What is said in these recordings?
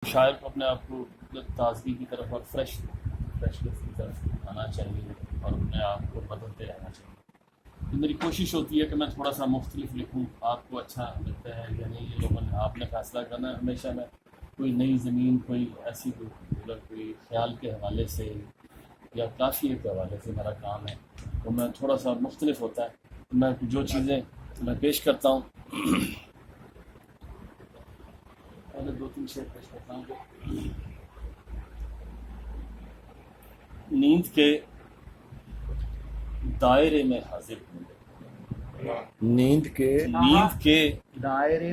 شاعر کو اپنے آپ کو تازگی کی طرف اور فریشنس کی طرف آنا چاہیے اور اپنے آپ کو بدلتے رہنا چاہیے. تو میری کوشش ہوتی ہے کہ میں تھوڑا سا مختلف لکھوں. آپ کو اچھا لگتا ہے یا نہیں یہ لوگوں نے آپ نے فیصلہ کرنا ہے. ہمیشہ میں کوئی نئی زمین کوئی ایسی کوئی خیال کے حوالے سے یا قافیے کے حوالے سے میرا کام ہے تو میں تھوڑا سا مختلف ہوتا ہے. میں جو چیزیں میں پیش کرتا ہوں پہلے 2-3 شعر پیش کرتا ہوں کہ نیند کے دائرے میں حاضر ہوں. نیند کے دائرے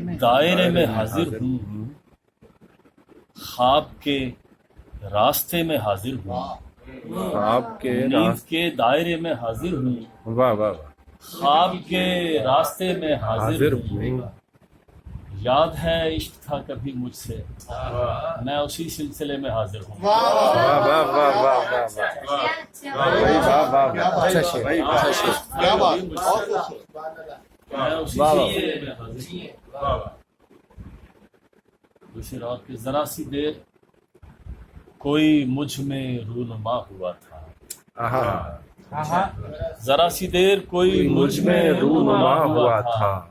میں حاضر ہوں. خواب کے راستے میں حاضر ہوں. خواب کے نیند کے دائرے میں حاضر ہوں. واہ واہ واہ. خواب کے راستے میں حاضر ہوں. یاد ہے عشق تھا کبھی مجھ سے میں اسی سلسلے میں حاضر ہوں. واہ واہ واہ واہ واہ واہ. اچھا شعر. میں اسی سلسلے میں حاضر ہوں. دوسری رات کے ذرا سی دیر کوئی مجھ میں رونما ہوا تھا. ذرا سی دیر کوئی مجھ میں رونما ہوا تھا.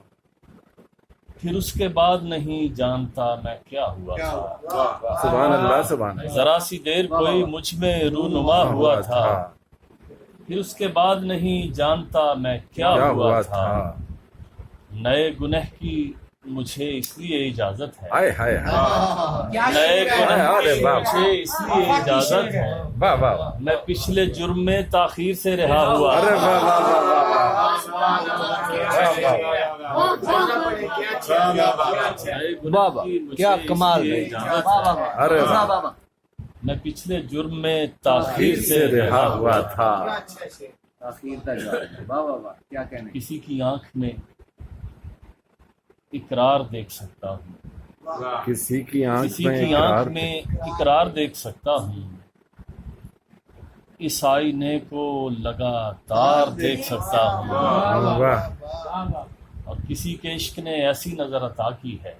پھر اس کے بعد نہیں جانتا میں کیا ہوا تھا. سبحان اللہ سبحان اللہ. ذرا سی دیر کوئی مجھ میں رونما ہوا تھا. پھر اس کے بعد نہیں جانتا میں کیا ہوا تھا. نئے گنہ کی مجھے اس لیے اجازت ہے. ہائے ہائے ہائے. نئے گنہ کی مجھے اس لیے اجازت ہے. واہ واہ واہ. میں پچھلے جرم میں تاخیر سے رہا ہوا. ارے واہ واہ واہ بابا کیا کمال ہے. ارے واہ. میں پچھلے جرم میں تاخیر سے رہا ہوا تھا. تاخیر کا جواب. واہ واہ واہ. کیا کہنے. کسی کی آنکھ میں اقرار دیکھ سکتا ہوں. کسی کی آنکھ کسی کی آنکھ میں اقرار دیکھ سکتا ہوں. اس آئینے کو لگاتار دیکھ سکتا ہوں. واہ. اور کسی کے عشق نے ایسی نظر عطا کی ہے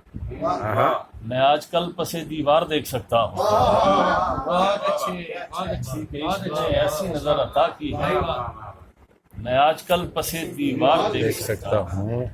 میں آج کل پسے دیوار دیکھ سکتا ہوں. کسی کے عشق نے ایسی نظر عطا کی ہے میں آج کل پسے دیوار دیکھ سکتا ہوں.